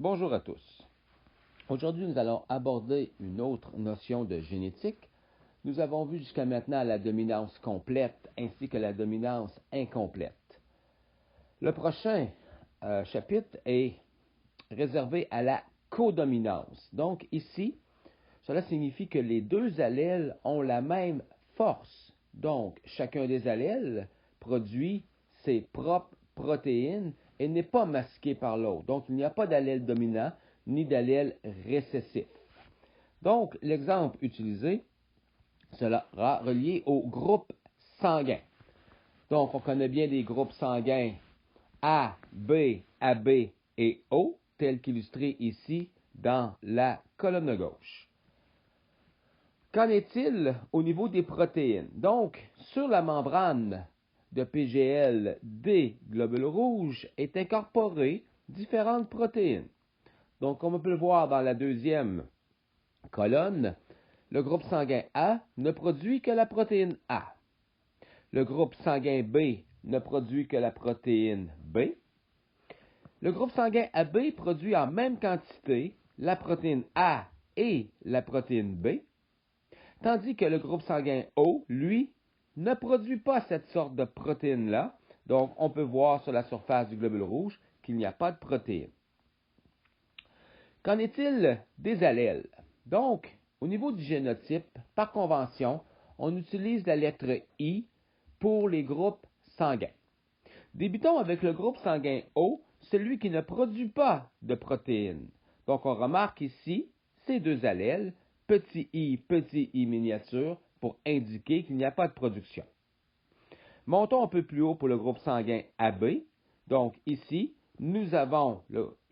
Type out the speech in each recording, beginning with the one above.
Bonjour à tous. Aujourd'hui, nous allons aborder une autre notion de génétique. Nous avons vu jusqu'à maintenant la dominance complète ainsi que la dominance incomplète. Le prochain chapitre est réservé à la codominance. Donc ici, cela signifie que les deux allèles ont la même force. Donc, chacun des allèles produit ses propres protéines et n'est pas masqué par l'autre. Donc, il n'y a pas d'allèle dominant ni d'allèle récessif. Donc, l'exemple utilisé sera relié au groupe sanguin. Donc, on connaît bien les groupes sanguins A, B, AB et O, tels qu'illustrés ici dans la colonne gauche. Qu'en est-il au niveau des protéines? Donc, sur la membrane de PGL des globules rouges est incorporées différentes protéines. Donc, comme on peut le voir dans la deuxième colonne, le groupe sanguin A ne produit que la protéine A. Le groupe sanguin B ne produit que la protéine B. Le groupe sanguin AB produit en même quantité la protéine A et la protéine B. Tandis que le groupe sanguin O, lui, ne produit pas cette sorte de protéine-là. Donc, on peut voir sur la surface du globule rouge qu'il n'y a pas de protéine. Qu'en est-il des allèles? Donc, au niveau du génotype, par convention, on utilise la lettre I pour les groupes sanguins. Débutons avec le groupe sanguin O, celui qui ne produit pas de protéines. Donc, on remarque ici ces deux allèles, petit i miniature, pour indiquer qu'il n'y a pas de production. Montons un peu plus haut pour le groupe sanguin AB. Donc, ici, nous avons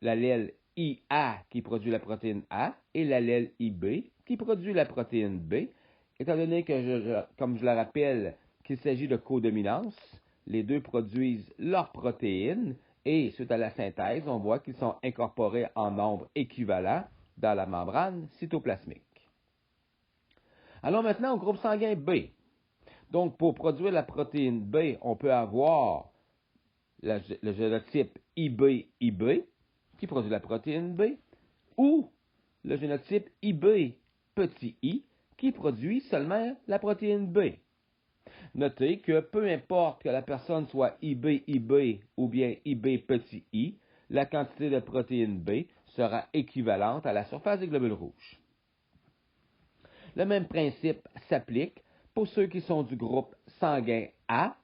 l'allèle IA qui produit la protéine A et l'allèle IB qui produit la protéine B. Étant donné que, comme je le rappelle, qu'il s'agit de codominance, les deux produisent leurs protéines et, suite à la synthèse, on voit qu'ils sont incorporés en nombre équivalent dans la membrane cytoplasmique. Allons maintenant au groupe sanguin B. Donc, pour produire la protéine B, on peut avoir le génotype IB-IB, qui produit la protéine B, ou le génotype IB petit i, qui produit seulement la protéine B. Notez que peu importe que la personne soit IB-IB ou bien IB petit i, la quantité de protéine B sera équivalente à la surface des globules rouges. Le même principe s'applique pour ceux qui sont du groupe sanguin A.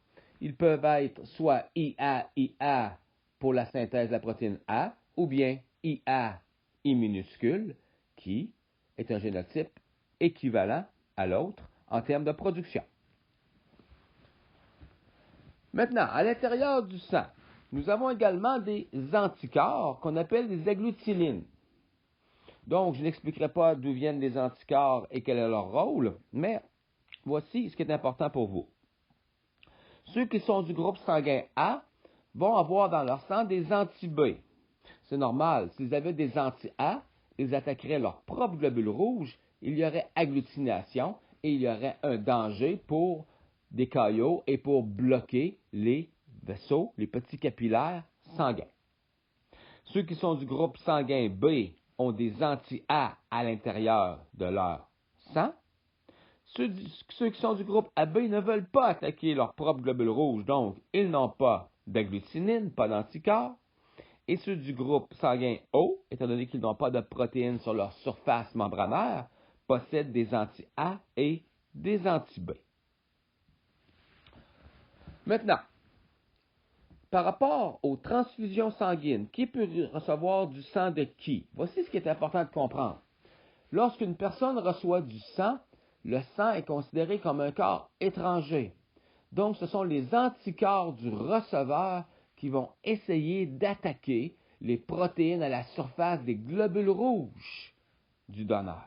Ils peuvent être soit IA pour la synthèse de la protéine A, ou bien IA I minuscule, qui est un génotype équivalent à l'autre en termes de production. Maintenant, à l'intérieur du sang, nous avons également des anticorps qu'on appelle des agglutinines. Donc, je n'expliquerai pas d'où viennent les anticorps et quel est leur rôle, mais voici ce qui est important pour vous. Ceux qui sont du groupe sanguin A vont avoir dans leur sang des anti-B. C'est normal, s'ils avaient des anti-A, ils attaqueraient leur propre globule rouge, il y aurait agglutination et il y aurait un danger pour des caillots et pour bloquer les vaisseaux, les petits capillaires sanguins. Ceux qui sont du groupe sanguin B ont des anti-A à l'intérieur de leur sang. Ceux qui sont du groupe AB ne veulent pas attaquer leur propre globule rouge, donc ils n'ont pas d'agglutinine, pas d'anticorps. Et ceux du groupe sanguin O, étant donné qu'ils n'ont pas de protéines sur leur surface membranaire, possèdent des anti-A et des anti-B. Maintenant, par rapport aux transfusions sanguines, qui peut recevoir du sang de qui? Voici ce qui est important de comprendre. Lorsqu'une personne reçoit du sang, le sang est considéré comme un corps étranger. Donc, ce sont les anticorps du receveur qui vont essayer d'attaquer les protéines à la surface des globules rouges du donneur.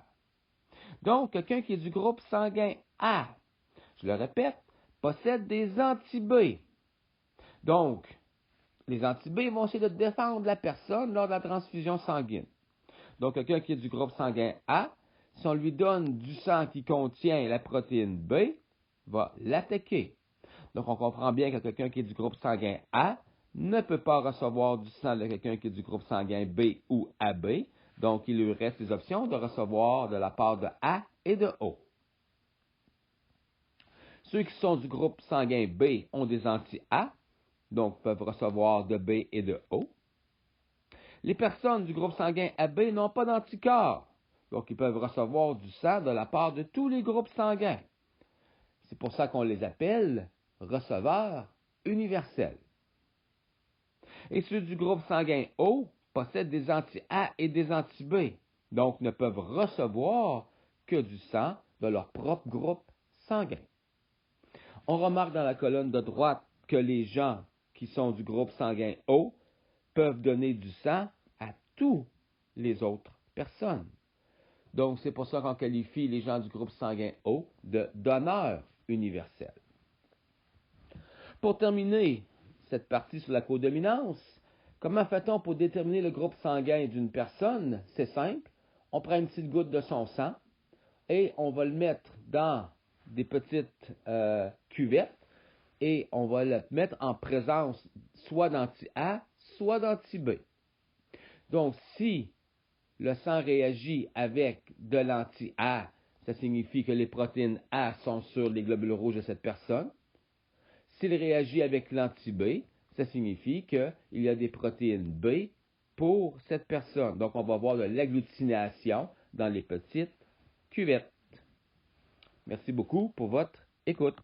Donc, quelqu'un qui est du groupe sanguin A, je le répète, possède des anti-B. Donc, les anti-B vont essayer de défendre la personne lors de la transfusion sanguine. Donc, quelqu'un qui est du groupe sanguin A, si on lui donne du sang qui contient la protéine B, va l'attaquer. Donc, on comprend bien que quelqu'un qui est du groupe sanguin A ne peut pas recevoir du sang de quelqu'un qui est du groupe sanguin B ou AB. Donc, il lui reste les options de recevoir de la part de A et de O. Ceux qui sont du groupe sanguin B ont des anti-A, donc peuvent recevoir de B et de O. Les personnes du groupe sanguin AB n'ont pas d'anticorps, donc ils peuvent recevoir du sang de la part de tous les groupes sanguins. C'est pour ça qu'on les appelle receveurs universels. Et ceux du groupe sanguin O possèdent des anti-A et des anti-B, donc ne peuvent recevoir que du sang de leur propre groupe sanguin. On remarque dans la colonne de droite que les gens qui sont du groupe sanguin O peuvent donner du sang à toutes les autres personnes. Donc, c'est pour ça qu'on qualifie les gens du groupe sanguin O de donneurs universels. Pour terminer cette partie sur la codominance, comment fait-on pour déterminer le groupe sanguin d'une personne? C'est simple. On prend une petite goutte de son sang et on va le mettre dans des petites cuvettes et on va le mettre en présence soit d'anti-A, soit d'anti-B. Donc, si le sang réagit avec de l'anti-A, ça signifie que les protéines A sont sur les globules rouges de cette personne. S'il réagit avec l'anti-B, ça signifie qu'il y a des protéines B pour cette personne. Donc, on va avoir de l'agglutination dans les petites cuvettes. Merci beaucoup pour votre écoute.